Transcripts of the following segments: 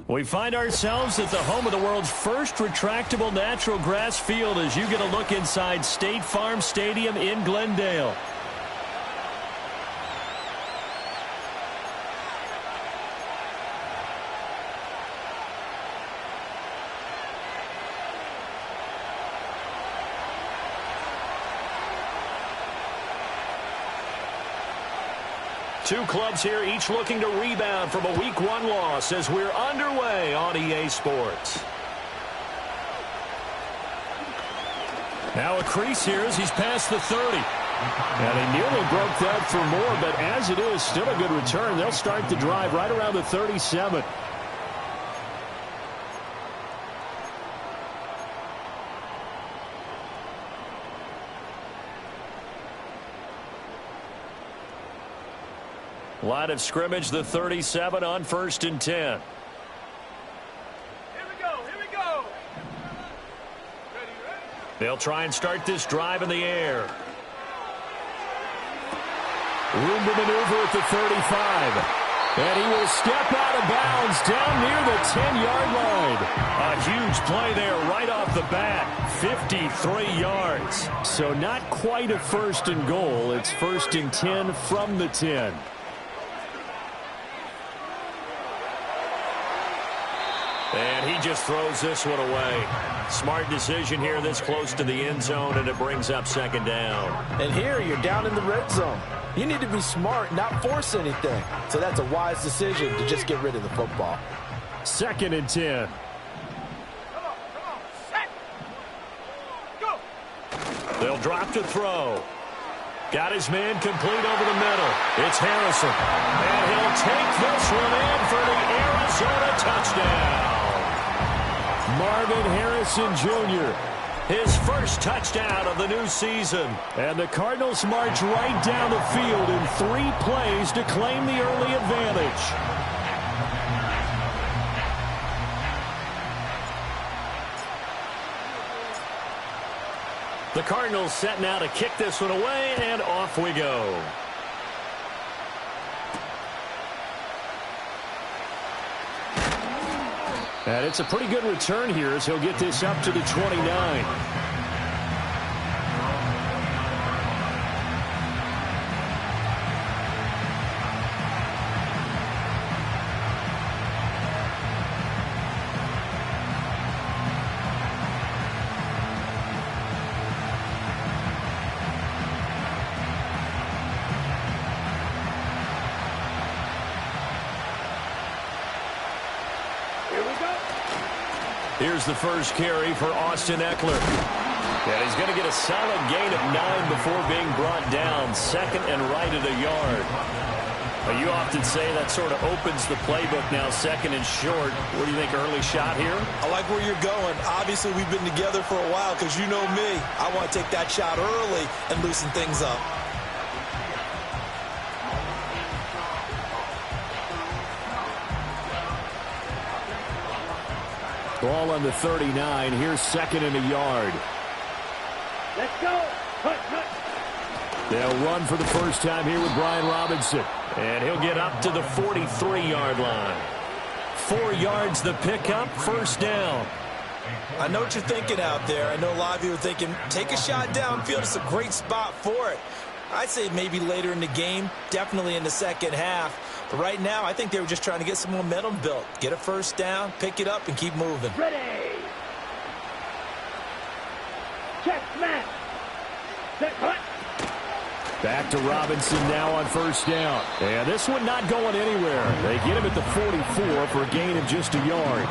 We find ourselves at the home of the world's first retractable natural grass field as you get a look inside State Farm Stadium in Glendale. Two clubs here, each looking to rebound from a Week 1 loss as we're underway on EA Sports. Now a crease here as he's past the 30. And he nearly broke that for more, but as it is, still a good return. They'll start the drive right around the 37. Line of scrimmage, the 37 on 1st and 10. Here we go, here we go. Ready? They'll try and start this drive in the air. Room to maneuver at the 35. And he will step out of bounds down near the 10-yard line. A huge play there right off the bat. 53 yards. So not quite a 1st and goal. It's 1st and 10 from the 10. And he just throws this one away. Smart decision here this close to the end zone, and it brings up 2nd down. And here you're down in the red zone. You need to be smart, not force anything. So that's a wise decision to just get rid of the football. 2nd and 10. Come on, set. Go. They'll drop to throw. Got his man complete over the middle. It's Harrison. And he'll take this one in for the Arizona touchdown. Marvin Harrison Jr., his first touchdown of the new season. And the Cardinals march right down the field in 3 plays to claim the early advantage. The Cardinals setting out to kick this one away, and off we go. And it's a pretty good return here as he'll get this up to the 29. Here's the first carry for Austin Ekeler. And he's going to get a solid gain of 9 before being brought down. 2nd and right at a yard. Well, you often say that sort of opens the playbook now, 2nd and short. What do you think, early shot here? I like where you're going. Obviously, we've been together for a while because you know me. I want to take that shot early and loosen things up. Ball on the 39. Here's 2nd and a yard. Let's go. Cut. They'll run for the first time here with Brian Robinson. And he'll get up to the 43-yard line. 4 yards the pickup, 1st down. I know what you're thinking out there. I know a lot of you are thinking, take a shot downfield. It's a great spot for it. I'd say maybe later in the game, definitely in the 2nd half. But right now, I think they were just trying to get some momentum built. Get a 1st down, pick it up, and keep moving. Ready. Check, smash. Set, cut. Back to Robinson now on 1st down. And this one not going anywhere. They get him at the 44 for a gain of just a yard.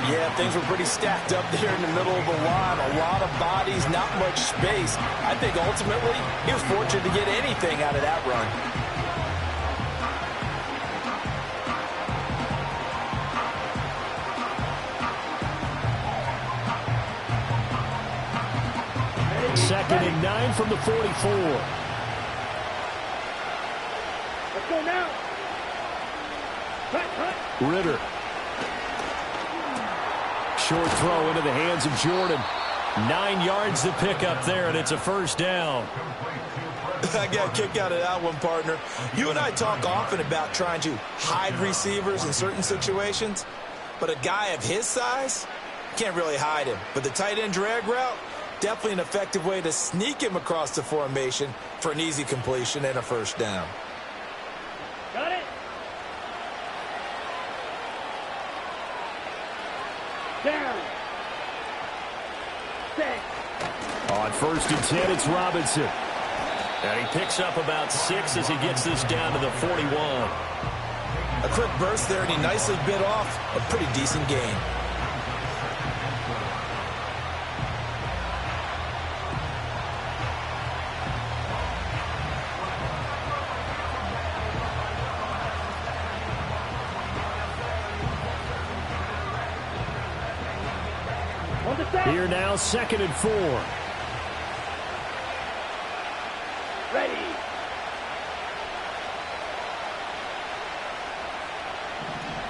Yeah, things were pretty stacked up there in the middle of the line. A lot of bodies, not much space. I think ultimately he was fortunate to get anything out of that run. Second and 9 from the 44. Let's go now. Cut. Ritter. Short throw into the hands of Jordan. 9 yards to pick up there, and it's a first down. I got a kick out of that one, partner. You and I talk often about trying to hide receivers in certain situations, but a guy of his size can't really hide him. But the tight end drag route, definitely an effective way to sneak him across the formation for an easy completion and a first down. Got it. Down. 6. On 1st and 10, it's Robinson. And he picks up about 6 as he gets this down to the 41. A quick burst there, and he nicely bit off a pretty decent gain. Here now, 2nd and 4. Ready.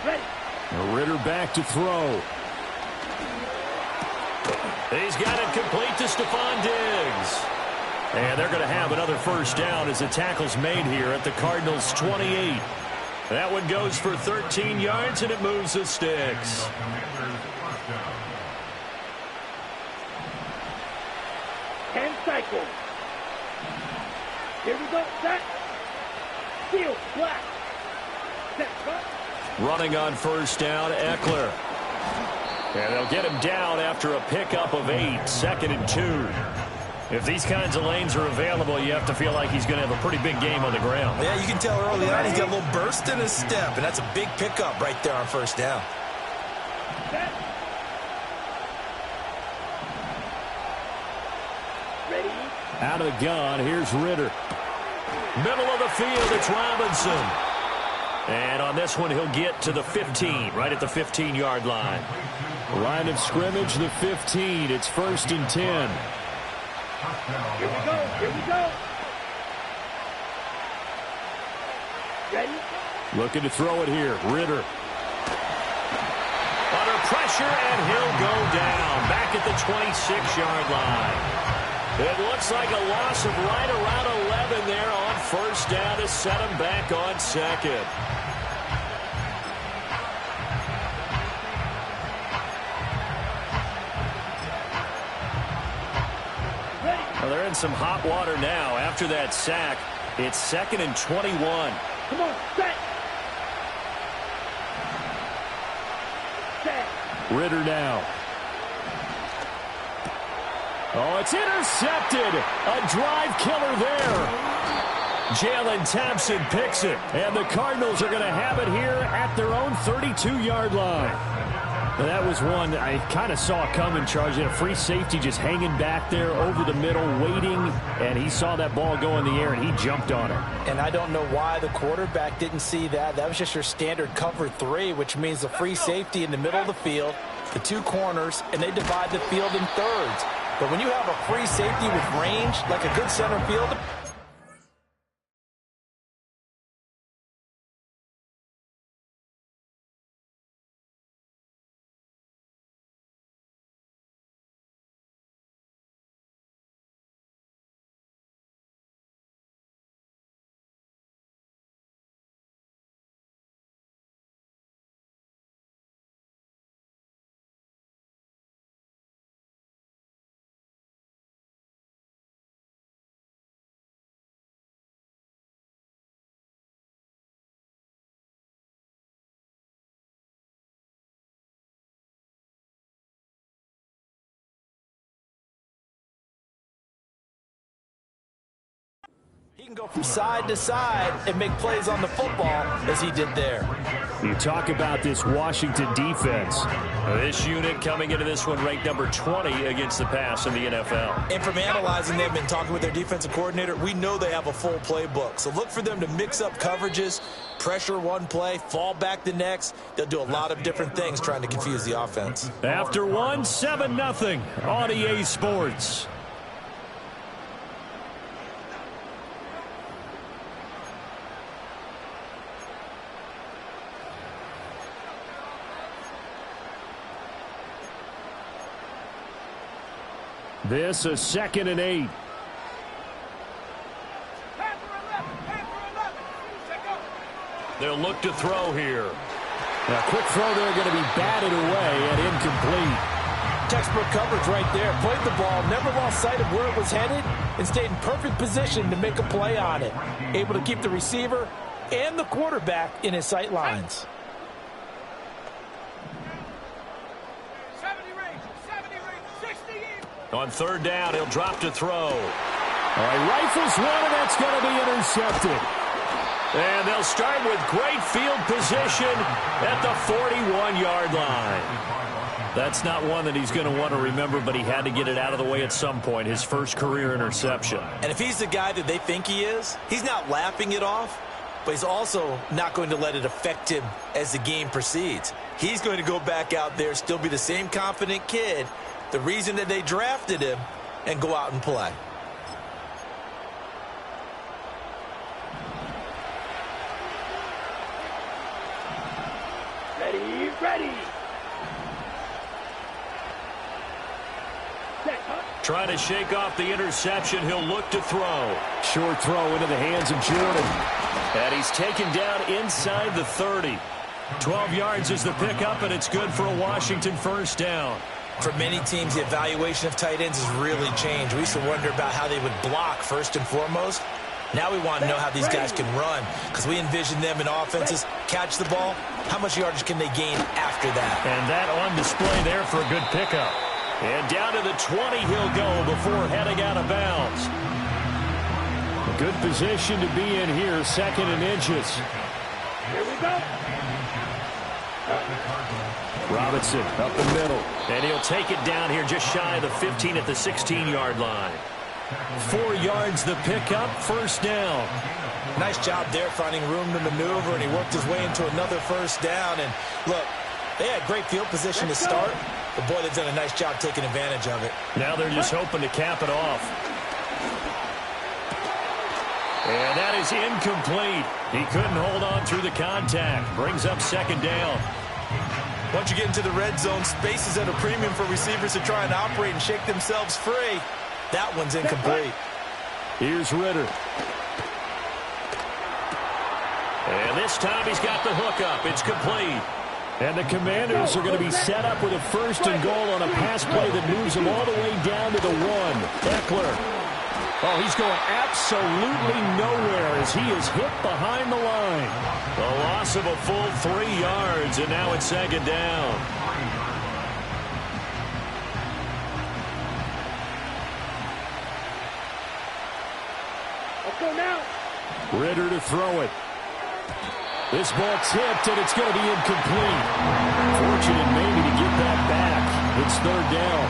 Ready. Ritter back to throw. He's got it complete to Stephon Diggs. And they're going to have another first down as the tackle's made here at the Cardinals' 28. That one goes for 13 yards, and it moves the sticks. Cycle. Here we go. Set. Seal. Black. Set. Cut. Running on first down, Eckler. And they'll get him down after a pickup of 8, 2nd and 2. If these kinds of lanes are available, you have to feel like he's going to have a pretty big game on the ground. Yeah, you can tell early on he's got a little burst in his step, and that's a big pickup right there on first down. Set. Out of the gun, here's Ritter. Middle of the field, it's Robinson. And on this one, he'll get to the 15, right at the 15-yard line. Line of scrimmage, the 15. It's 1st and 10. Here we go, here we go. Ready? Looking to throw it here, Ritter. Under pressure, and he'll go down. Back at the 26-yard line. It looks like a loss of right around 11 there on first down to set him back on 2nd. Well, they're in some hot water now after that sack. It's 2nd and 21. Come on, set. Set. Ritter now. Oh, it's intercepted. A drive killer there. Jalen Thompson picks it. And the Cardinals are going to have it here at their own 32-yard line. Now, that was one I kind of saw coming, Charles. A free safety just hanging back there over the middle, waiting. And he saw that ball go in the air, and he jumped on it. And I don't know why the quarterback didn't see that. That was just your standard cover 3, which means the free safety in the middle of the field, the 2 corners, and they divide the field in thirds. But when you have a free safety with range, like a good center fielder, he can go from side to side and make plays on the football as he did there. You talk about this Washington defense. This unit coming into this one ranked number 20 against the pass in the NFL. And from analyzing them and talking with their defensive coordinator, we know they have a full playbook. So look for them to mix up coverages, pressure one play, fall back the next. They'll do a lot of different things trying to confuse the offense. After 7-0 on EA Sports. This is 2nd and 8. They'll look to throw here. A quick throw there going to be batted away and incomplete. Textbook coverage right there. Played the ball, never lost sight of where it was headed, and stayed in perfect position to make a play on it. Able to keep the receiver and the quarterback in his sight lines. On 3rd down, he'll drop to throw. All right, rifles one, and that's going to be intercepted. And they'll start with great field position at the 41-yard line. That's not one that he's going to want to remember, but he had to get it out of the way at some point, his first career interception. And if he's the guy that they think he is, he's not laughing it off, but he's also not going to let it affect him as the game proceeds. He's going to go back out there, still be the same confident kid, the reason that they drafted him, and go out and play. Ready. Trying to shake off the interception. He'll look to throw. Short throw into the hands of Jordan. And he's taken down inside the 30. 12 yards is the pickup, and it's good for a Washington first down. For many teams, the evaluation of tight ends has really changed. We used to wonder about how they would block first and foremost. Now we want to know how these guys can run, because we envision them in offenses catch the ball. How much yardage can they gain after that? And that on display there for a good pickup. And down to the 20 he'll go before heading out of bounds. A good position to be in here, 2nd and inches. Here we go. Robinson up the middle. And he'll take it down here just shy of the 15 at the 16-yard line. 4 yards the pickup, first down. Nice job there finding room to maneuver, and he worked his way into another first down. And look, they had great field position to start, but boy, they've done a nice job taking advantage of it. Now they're just hoping to cap it off. And that is incomplete. He couldn't hold on through the contact. Brings up 2nd down. Once you get into the red zone, space is at a premium for receivers to try and operate and shake themselves free. That one's incomplete. Here's Ritter. And this time he's got the hookup. It's complete. And the Commanders are going to be set up with a 1st and goal on a pass play that moves them all the way down to the 1. Eckler. Oh, he's going absolutely nowhere as he is hit behind the line. The loss of a full 3 yards, and now it's 2nd down. Let's go now. Ritter to throw it. This ball tipped, and it's going to be incomplete. Fortunate maybe to get that back. It's 3rd down.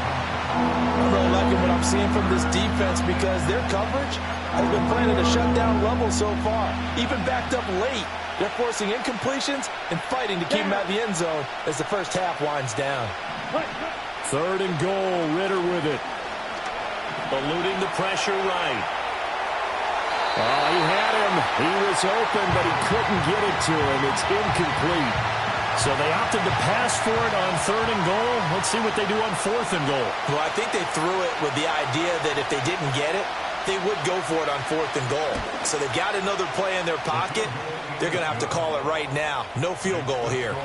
I'm really liking what I'm seeing from this defense because their coverage has been playing at a shutdown level so far. Even backed up late, they're forcing incompletions and fighting to keep them out of the end zone as the first half winds down. 3rd and goal, Ritter with it. Eluding the pressure right. Oh, he had him. He was open, but he couldn't get it to him. It's incomplete. So they opted to pass for it on 3rd and goal. Let's see what they do on 4th and goal. Well, I think they threw it with the idea that if they didn't get it, they would go for it on 4th and goal. So they've got another play in their pocket. They're going to have to call it right now. No field goal here.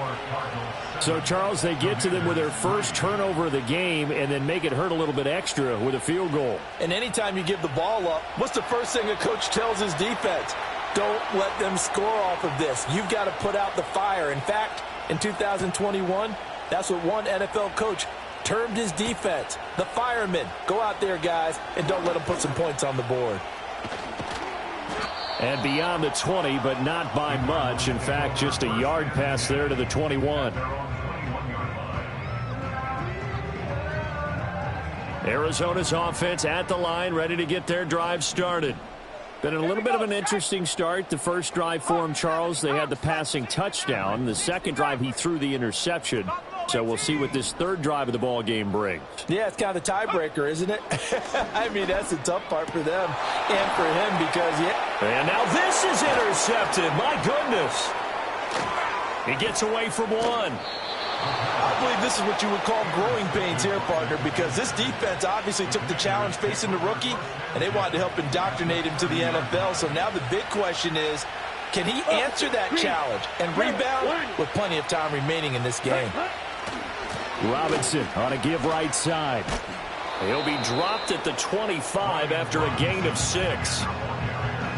So, Charles, they get to them with their first turnover of the game and then make it hurt a little bit extra with a field goal. And anytime you give the ball up, what's the first thing a coach tells his defense? Don't let them score off of this. You've got to put out the fire. In fact, in 2021, that's what one NFL coach termed his defense, the firemen. Go out there, guys, and don't let them put some points on the board. And beyond the 20, but not by much. In fact, just a yard pass there to the 21. Arizona's offense at the line, ready to get their drive started. Been a little bit of an interesting start. The first drive for him, Charles, they had the passing touchdown. The second drive, he threw the interception. So we'll see what this third drive of the ball game brings. Yeah, it's kind of the tiebreaker, isn't it? I mean, that's the tough part for them and for him because, And now this is intercepted. My goodness. He gets away from one. I believe this is what you would call growing pains here, partner, because this defense obviously took the challenge facing the rookie, and they wanted to help indoctrinate him to the NFL. So now the big question is, can he answer that challenge and rebound with plenty of time remaining in this game? Robinson on a give right side. He'll be dropped at the 25 after a gain of 6.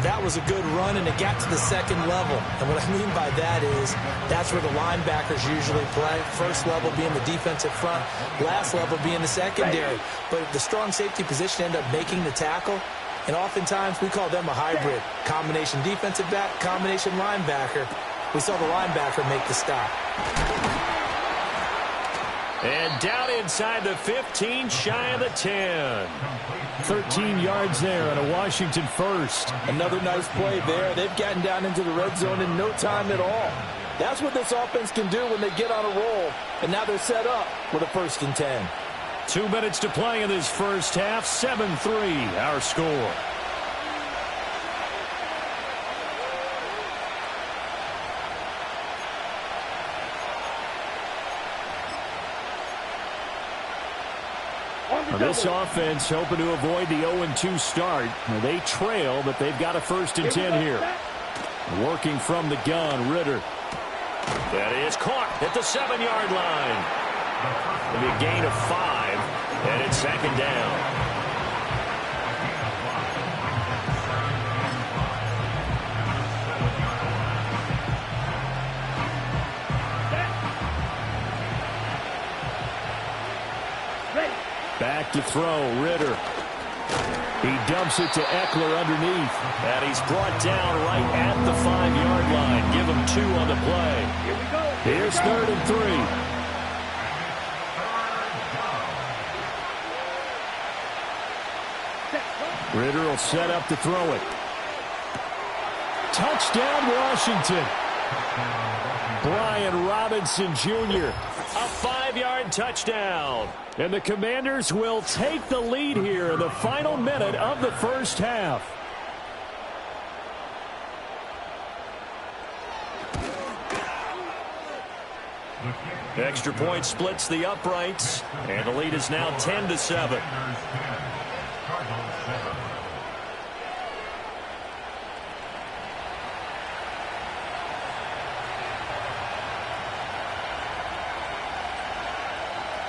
That was a good run, and it got to the second level. And what I mean by that is that's where the linebackers usually play. First level being the defensive front, last level being the secondary. But the strong safety position ended up making the tackle, and oftentimes we call them a hybrid. Combination defensive back, combination linebacker. We saw the linebacker make the stop. And down inside the 15, shy of the 10. 13 yards there and a Washington first. Another nice play there. They've gotten down into the red zone in no time at all. That's what this offense can do when they get on a roll. And now they're set up with a 1st and 10. 2 minutes to play in this first half. 7-3 our score. This offense hoping to avoid the 0-2 start. They trail, but they've got a 1st and 10 here. Working from the gun, Ritter. That is caught at the 7-yard line. It'll be a gain of 5, and it's 2nd down. Back to throw, Ritter. He dumps it to Eckler underneath. And he's brought down right at the 5-yard line. Give him 2 on the play. Here we go. Here's 3rd and 3. Ritter will set up to throw it. Touchdown, Washington. Brian Robinson Jr. A 5-yard touchdown. And the Commanders will take the lead here in the final minute of the first half. Extra point splits the uprights, and the lead is now 10-7.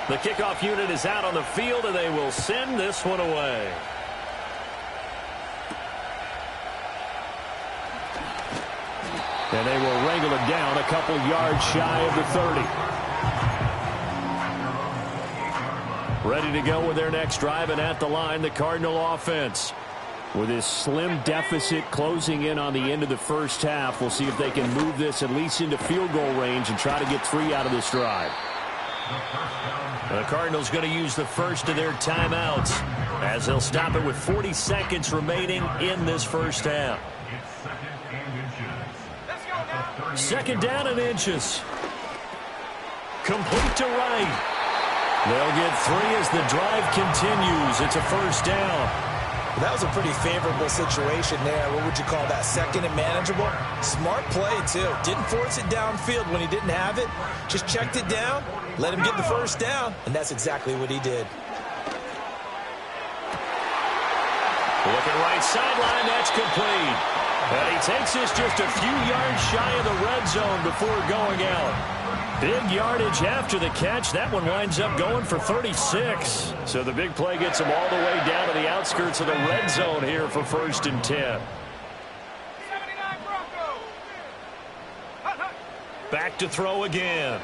The kickoff unit is out on the field, and they will send this one away. And they will wrangle it down a couple yards shy of the 30. Ready to go with their next drive, and at the line, the Cardinal offense. With this slim deficit closing in on the end of the first half, we'll see if they can move this at least into field goal range and try to get 3 out of this drive. The Cardinals going to use the first of their timeouts as they'll stop it with 40 seconds remaining in this first half. 2nd down and inches. Complete to right. They'll get 3 as the drive continues. It's a 1st down. That was a pretty favorable situation there. What would you call that? 2nd and manageable? Smart play, too. Didn't force it downfield when he didn't have it. Just checked it down, let him get the 1st down, and that's exactly what he did. Looking right sideline, that's complete. And he takes this just a few yards shy of the red zone before going out. Big yardage after the catch. That one winds up going for 36. So the big play gets him all the way down to the outskirts of the red zone here for 1st and 10. Back to throw again.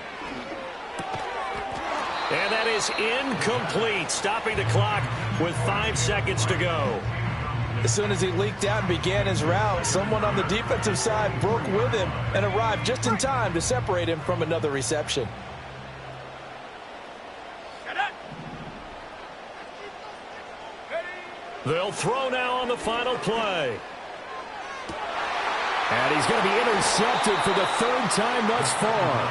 And that is incomplete, stopping the clock with 5 seconds to go. As soon as he leaked out and began his route, someone on the defensive side broke with him and arrived just in time to separate him from another reception. They'll throw now on the final play. And he's going to be intercepted for the 3rd time thus far.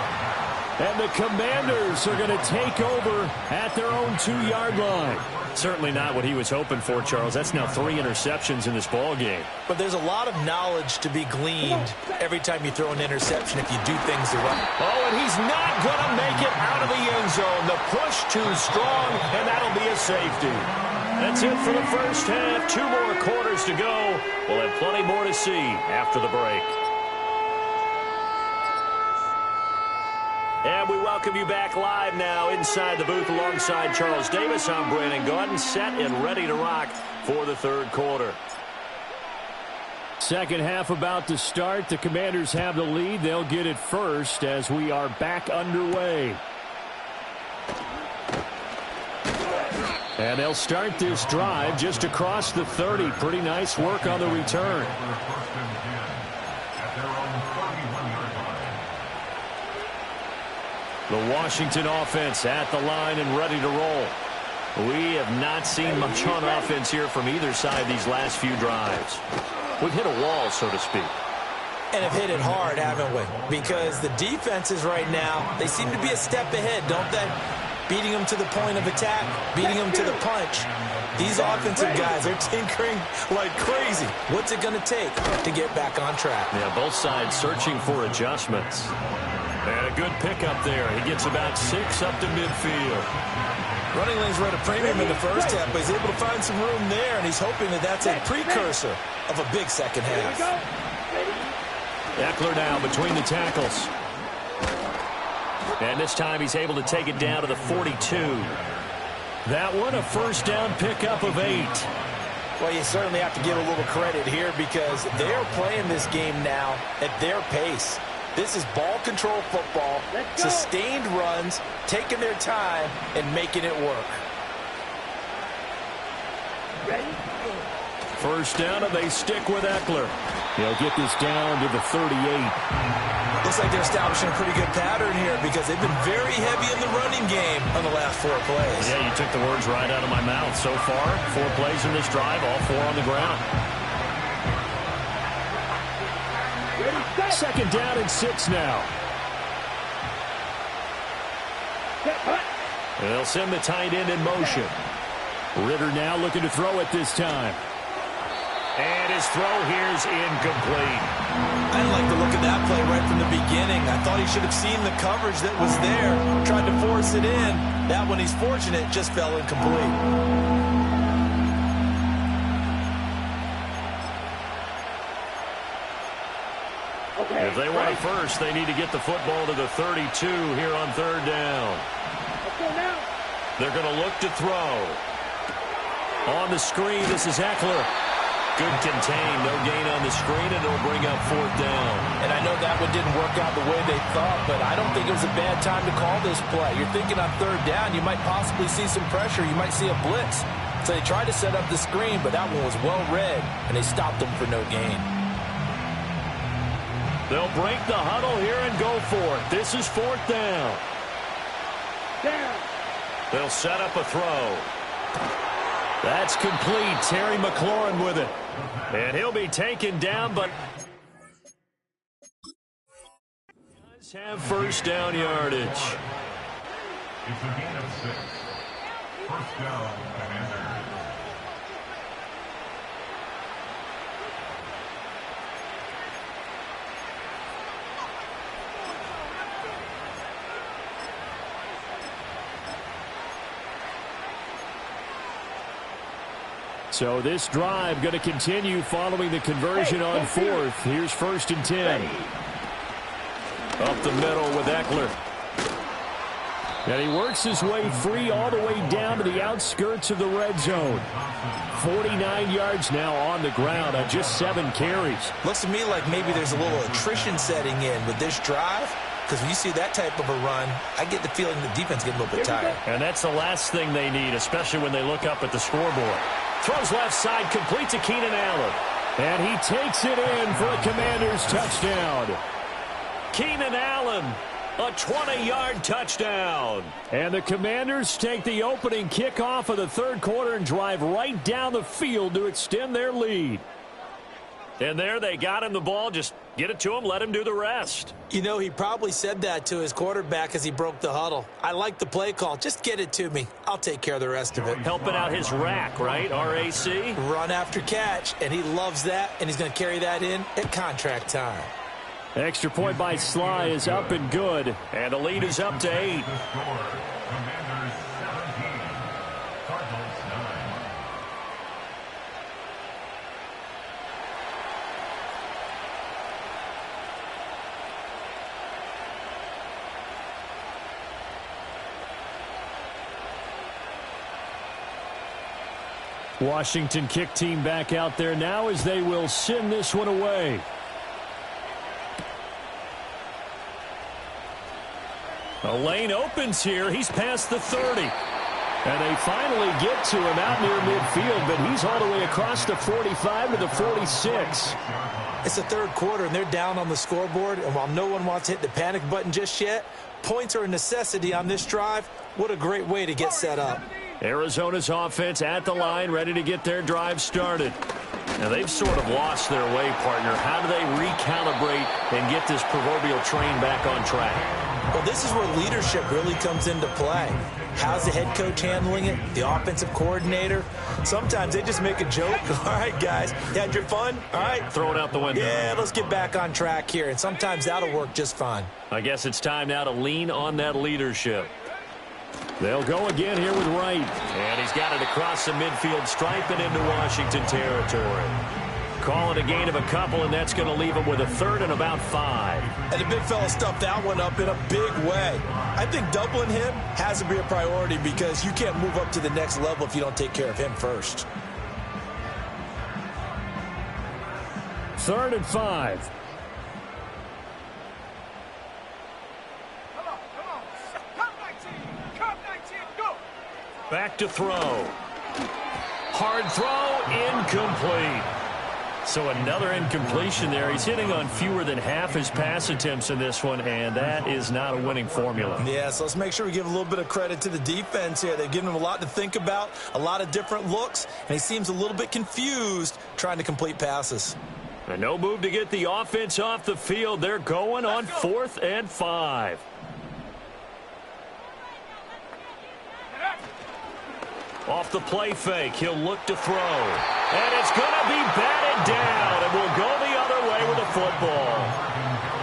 And the Commanders are going to take over at their own 2-yard line. Certainly not what he was hoping for, Charles. That's now 3 interceptions in this ball game. But there's a lot of knowledge to be gleaned every time you throw an interception if you do things the right. Oh, and he's not going to make it out of the end zone. The push too strong, and that'll be a safety. That's it for the first half. 2 more quarters to go. We'll have plenty more to see after the break. And we welcome you back live now inside the booth alongside Charles Davis. I'm Brandon Gaudin, set and ready to rock for the third quarter. Second half about to start. The Commanders have the lead. They'll get it first as we are back underway. And they'll start this drive just across the 30. Pretty nice work on the return. The Washington offense at the line and ready to roll. We have not seen much on offense here from either side these last few drives. We've hit a wall, so to speak. And have hit it hard, haven't we? Because the defenses right now, they seem to be a step ahead, don't they? Beating them to the point of attack, beating them to the punch. These offensive guys are tinkering like crazy. What's it going to take to get back on track? Yeah, both sides searching for adjustments. And a good pickup there. He gets about 6 up to midfield. Running lanes were at a premium in the first half, but he's able to find some room there, and he's hoping that that's a precursor of a big second half. Ekeler now between the tackles. And this time he's able to take it down to the 42. That one a first down pickup of 8. Well, you certainly have to give a little credit here because they're playing this game now at their pace. This is ball control football, sustained runs, taking their time, and making it work. First down, and they stick with Ekeler. They'll get this down to the 38. Looks like they're establishing a pretty good pattern here because they've been very heavy in the running game on the last 4 plays. Yeah, you took the words right out of my mouth. So far, 4 plays in this drive, all 4 on the ground. Second down and 6 now. They'll send the tight end in motion. Ritter now looking to throw it this time. And his throw here's incomplete. I didn't like the look of that play right from the beginning. I thought he should have seen the coverage that was there, tried to force it in. That one, he's fortunate, just fell incomplete. If they want a first, they need to get the football to the 32 here on third down. They're going to look to throw. On the screen, this is Ekeler. Good contain, no gain on the screen, and it'll bring up 4th down. And I know that one didn't work out the way they thought, but I don't think it was a bad time to call this play. You're thinking on third down, you might possibly see some pressure. You might see a blitz. So they tried to set up the screen, but that one was well read, and they stopped them for no gain. They'll break the huddle here and go for it. This is 4th down. They'll set up a throw. That's complete. Terry McLaurin with it. And he'll be taken down, but does have first down yardage. It's a gain of 6. First down, Commanders. So this drive going to continue following the conversion on 4th. Here's 1st and 10. Up the middle with Ekeler. And he works his way free all the way down to the outskirts of the red zone. 49 yards now on the ground on just 7 carries. Looks to me like maybe there's a little attrition setting in with this drive. Because when you see that type of a run, I get the feeling the defense gets a little bit tired. And that's the last thing they need, especially when they look up at the scoreboard. Throws left side, complete to Keenan Allen. And he takes it in for a Commanders touchdown. Keenan Allen, a 20-yard touchdown. And the Commanders take the opening kickoff of the third quarter and drive right down the field to extend their lead. And there they got him the ball. Just get it to him, let him do the rest. You know, he probably said that to his quarterback as he broke the huddle. I like the play call. Just get it to me. I'll take care of the rest of it. Helping out his rack, right? RAC? Run after catch, and he loves that, and he's going to carry that in at contract time. Extra point by Sly is up and good. And the lead is up to 8. The score, Commanders 17, Cardinals 9. Washington kick team back out there now as they will send this one away. A lane opens here. He's past the 30. And they finally get to him out near midfield, but he's all the way across the 45 to the 46. It's the third quarter, and they're down on the scoreboard. And while no one wants to hit the panic button just yet, points are a necessity on this drive. What a great way to get set up. Arizona's offense at the line, ready to get their drive started. Now, they've sort of lost their way, partner. How do they recalibrate and get this proverbial train back on track? Well, this is where leadership really comes into play. How's the head coach handling it? The offensive coordinator? Sometimes they just make a joke. All right, guys, you had your fun? All right. Throw it out the window. Yeah, let's get back on track here. And sometimes that'll work just fine. I guess it's time now to lean on that leadership. They'll go again here with Wright. And he's got it across the midfield stripe and into Washington territory. Call it a gain of a couple, and that's going to leave him with a third and about 5. And the big fella stuffed that one up in a big way. I think doubling him has to be a priority because you can't move up to the next level if you don't take care of him first. 3rd and 5. Back to throw. Hard throw, incomplete. So another incompletion there. He's hitting on fewer than half his pass attempts in this one, and that is not a winning formula. Yeah, so let's make sure we give a little bit of credit to the defense here. They've given him a lot to think about, a lot of different looks, and he seems a little bit confused trying to complete passes. And no move to get the offense off the field. They're going on 4th and 5. Off the play fake, he'll look to throw. And it's going to be batted down, and will go the other way with the football.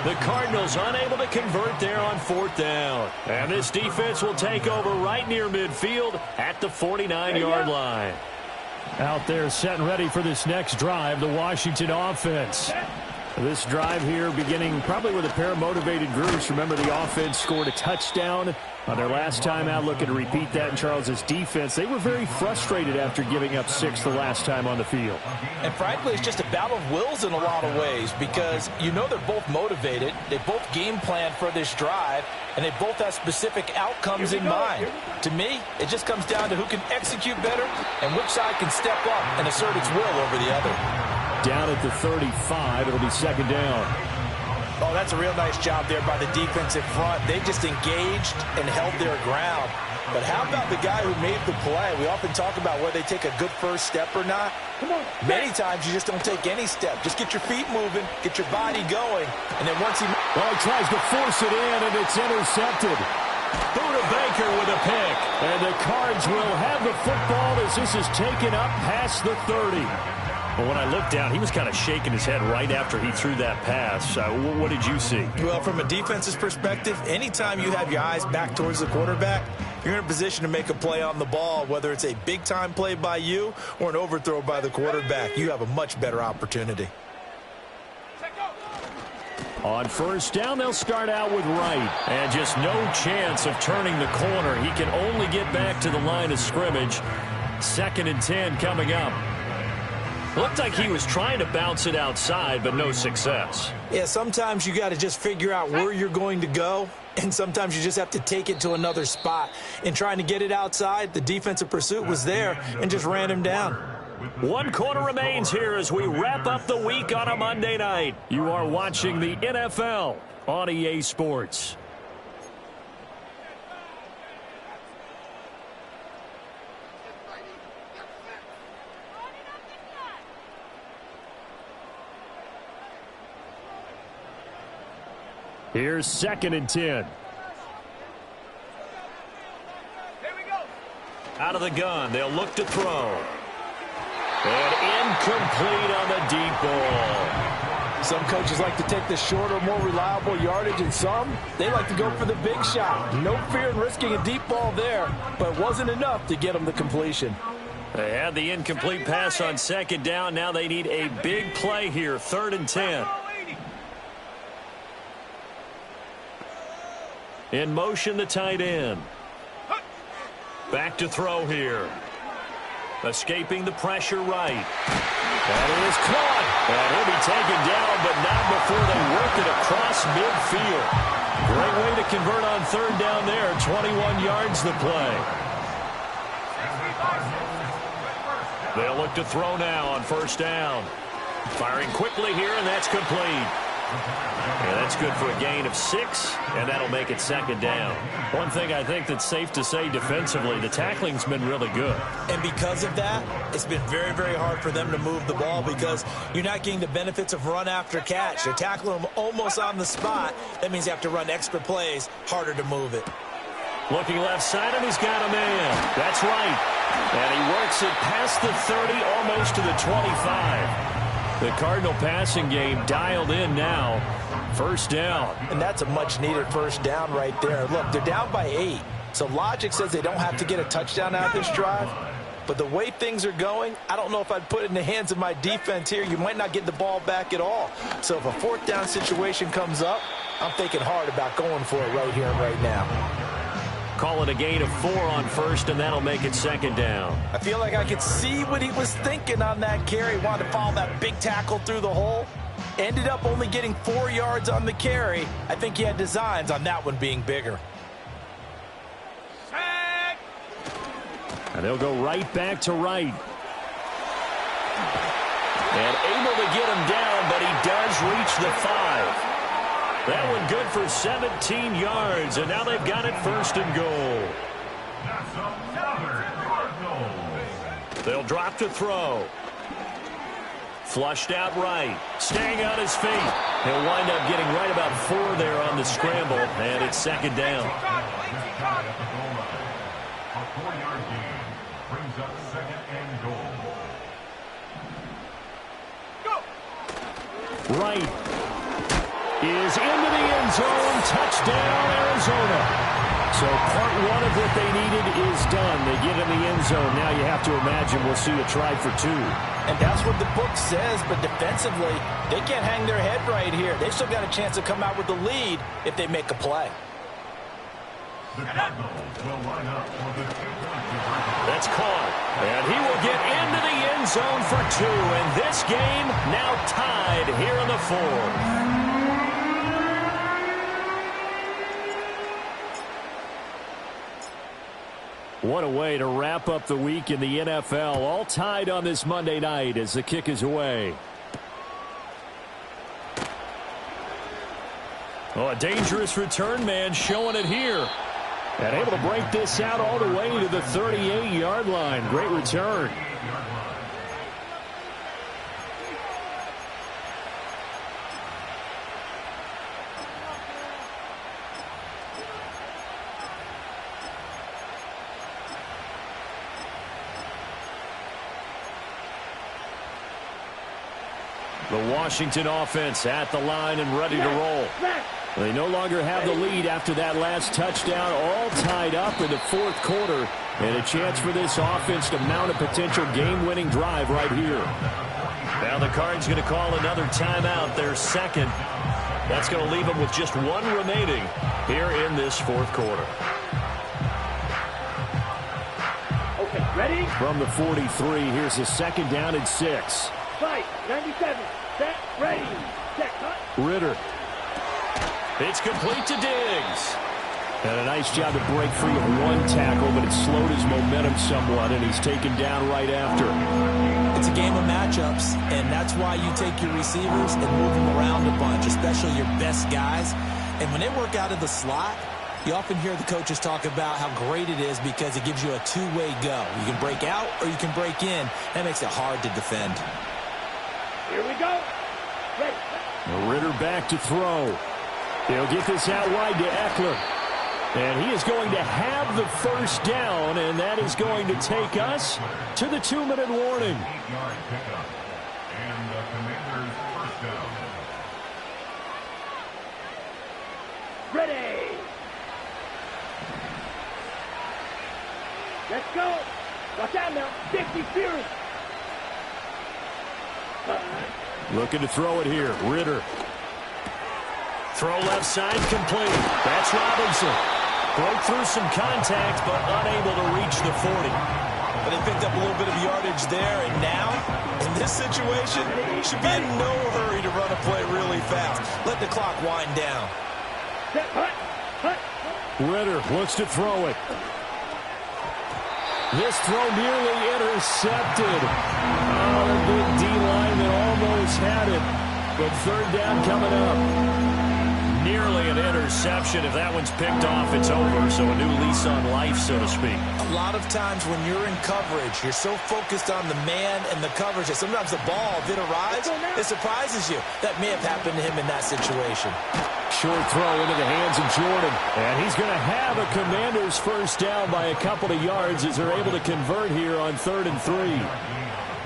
The Cardinals unable to convert there on 4th down. And this defense will take over right near midfield at the 49-yard line. Out there set and ready for this next drive, the Washington offense. This drive here beginning probably with a pair of motivated groups. Remember, the offense scored a touchdown on their last time out. Looking to repeat that in Charles's defense. They were very frustrated after giving up 6 the last time on the field. And frankly, it's just a battle of wills in a lot of ways because you know they're both motivated. They both game plan for this drive, and they both have specific outcomes in mind. To me, it just comes down to who can execute better and which side can step up and assert its will over the other. Down at the 35, it'll be 2nd down. Oh, that's a real nice job there by the defensive front. They just engaged and held their ground. But how about the guy who made the play? We often talk about whether they take a good first step or not. Many times you just don't take any step. Just get your feet moving, get your body going, and then once he... Well, he tries to force it in, and it's intercepted. Buda Baker with a pick. And the Cards will have the football as this is taken up past the 30. Well, when I looked down, he was kind of shaking his head right after he threw that pass. What did you see? Well, from a defense's perspective, anytime you have your eyes back towards the quarterback, you're in a position to make a play on the ball, whether it's a big-time play by you or an overthrow by the quarterback. You have a much better opportunity. On 1st down, they'll start out with Wright. And just no chance of turning the corner. He can only get back to the line of scrimmage. 2nd and 10 coming up. Looked like he was trying to bounce it outside, but no success. Yeah, sometimes you got to just figure out where you're going to go, and sometimes you just have to take it to another spot. In trying to get it outside, the defensive pursuit was there and just ran him down. 1 quarter remains here as we wrap up the week on a Monday night. You are watching the NFL on EA Sports. Here's 2nd and 10. Out of the gun, they'll look to throw. And incomplete on the deep ball. Some coaches like to take the shorter, more reliable yardage, and some, they like to go for the big shot. No fear in risking a deep ball there, but it wasn't enough to get them the completion. They had the incomplete pass on 2nd down. Now they need a big play here, 3rd and 10. In motion, the tight end. Back to throw here. Escaping the pressure right. That is caught. And he'll be taken down, but not before they work it across midfield. Great way to convert on 3rd down there. 21 yards the play. They'll look to throw now on 1st down. Firing quickly here, and that's complete. And that's good for a gain of 6, and that'll make it 2nd down. One thing I think that's safe to say defensively, the tackling's been really good. And because of that, it's been very, very hard for them to move the ball because you're not getting the benefits of run after catch. You're tackling them almost on the spot. That means you have to run extra plays, harder to move it. Looking left side, and he's got a man. That's right. And he works it past the 30, almost to the 25. The Cardinal passing game dialed in now. 1st down. And that's a much-needed 1st down right there. Look, they're down by 8. So logic says they don't have to get a touchdown out of this drive. But the way things are going, I don't know if I'd put it in the hands of my defense here. You might not get the ball back at all. So if a 4th down situation comes up, I'm thinking hard about going for it right here and right now. Call it a gain of 4 on 1st, and that'll make it 2nd down. I feel like I could see what he was thinking on that carry. Wanted to follow that big tackle through the hole. Ended up only getting 4 yards on the carry. I think he had designs on that one being bigger. And they'll go right back to right. And able to get him down, but he does reach the 5. That one good for 17 yards, and now they've got it 1st and goal. They'll drop to throw. Flushed out right. Staying on his feet. He'll wind up getting right about 4 there on the scramble, and it's 2nd down. A 4-yard gain brings up 2nd and goal. Right is into the end zone. Touchdown, Arizona. So part 1 of what they needed is done. They get in the end zone. Now you have to imagine we'll see a try for 2. And that's what the book says, but defensively, they can't hang their head right here. They've still got a chance to come out with the lead if they make a play. The Cardinals will line up for the 2-point conversion. That's caught. And he will get into the end zone for 2. And this game now tied here in the 4th. What a way to wrap up the week in the NFL. All tied on this Monday night as the kick is away. Oh, a dangerous return man showing it here. And able to break this out all the way to the 38-yard line. Great return. The Washington offense at the line and ready to roll. They no longer have the lead after that last touchdown. All tied up in the 4th quarter. And a chance for this offense to mount a potential game-winning drive right here. Now the Cards going to call another timeout, their 2nd. That's going to leave them with just 1 remaining here in this 4th quarter. Okay, ready? From the 43, here's a 2nd down and 6. Fight, 97, set, ready, set, cut. Ritter. It's complete to Diggs. And a nice job to break free of 1 tackle, but it slowed his momentum somewhat, and he's taken down right after. It's a game of matchups, and that's why you take your receivers and move them around a bunch, especially your best guys. And when they work out of the slot, you often hear the coaches talk about how great it is because it gives you a 2-way go. You can break out or you can break in. That makes it hard to defend. Here we go. Ready. Ritter back to throw. He'll get this out wide to Eckler. And he is going to have the first down, and that is going to take us to the 2-minute warning. 8-yard pickup. And the Commanders' first down. Ready. Let's go. Watch out now. 50 Fury. Looking to throw it here. Ritter. Throw left side complete. That's Robinson. Broke through some contact, but unable to reach the 40. But they picked up a little bit of yardage there, and now, in this situation, should be in no hurry to run a play really fast. Let the clock wind down. Ritter looks to throw it. This throw nearly intercepted. Oh, the big D-line that almost had it. But third down coming up. Nearly an interception. If that one's picked off, it's over. So a new lease on life, so to speak. A lot of times when you're in coverage, you're so focused on the man and the coverage that sometimes the ball, if it arrives, it surprises you. That may have happened to him in that situation. Short throw into the hands of Jordan. And he's going to have a Commander's first down by a couple of yards as they're able to convert here on 3rd and 3.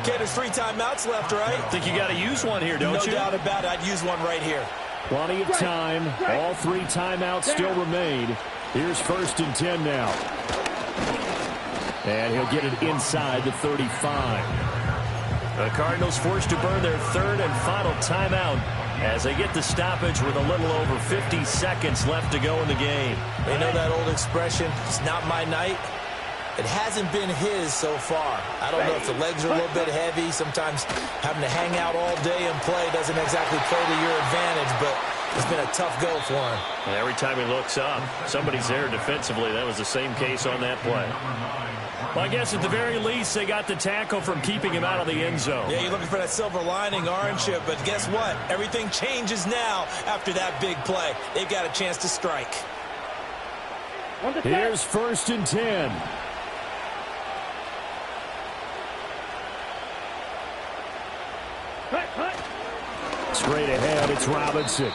Okay, there's 3 timeouts left, right? Think you got to use one here, don't you? No doubt about it. I'd use one right here. Plenty of time. All 3 timeouts still remain. Here's 1st and 10 now. And he'll get it inside the 35. The Cardinals forced to burn their 3rd and final timeout as they get the stoppage with a little over 50 seconds left to go in the game. You know that old expression, it's not my night? It hasn't been his so far. I don't know if the legs are a little bit heavy. Sometimes having to hang out all day and play doesn't exactly play to your advantage, but it's been a tough go for him. And every time he looks up, somebody's there defensively. That was the same case on that play. Well, I guess at the very least, they got the tackle from keeping him out of the end zone. Yeah, you're looking for that silver lining, aren't you? But guess what? Everything changes now after that big play. They've got a chance to strike. Here's 1st and 10. Straight ahead, it's Robinson.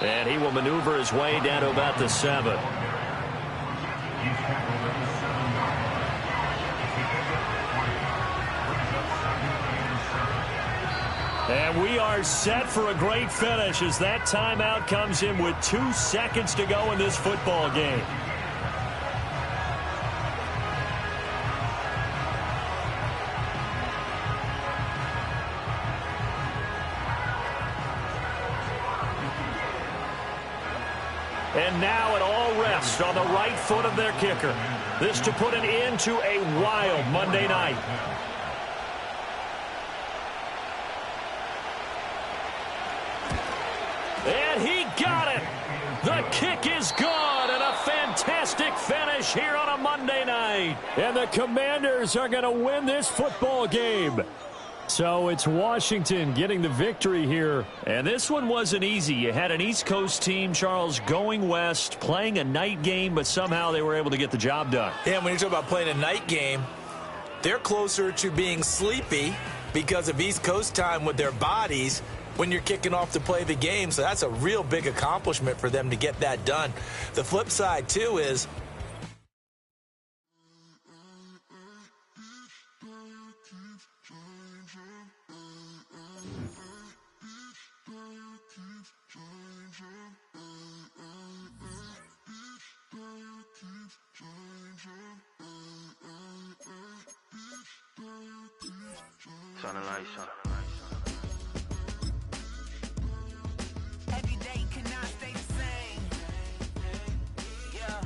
And he will maneuver his way down to about the 7. And we are set for a great finish as that timeout comes in with 2 seconds to go in this football game. And now it all rests on the right foot of their kicker. This to put an end to a wild Monday night. And he got it. The kick is good, and a fantastic finish here on a Monday night. And the Commanders are going to win this football game. So it's Washington getting the victory here. And this one wasn't easy. You had an East Coast team, Charles, going west, playing a night game, but somehow they were able to get the job done. Yeah, when you talk about playing a night game, they're closer to being sleepy because of East Coast time with their bodies when you're kicking off to play the game. So that's a real big accomplishment for them to get that done. The flip side, too, is every day cannot stay the same. Yeah,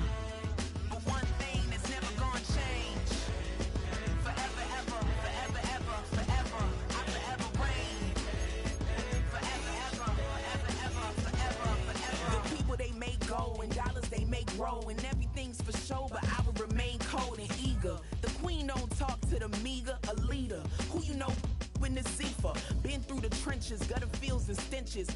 but one thing that's never gonna change. Forever, ever, forever, ever, forever, I forever reign. Forever, ever, forever, ever, forever, forever. The people they make go and dollars they make grow and everything's for show, but I will remain cold and eager. The queen don't talk to the meager, a leader who you know. In the Zephyr, been through the trenches, gutter fields and stenches,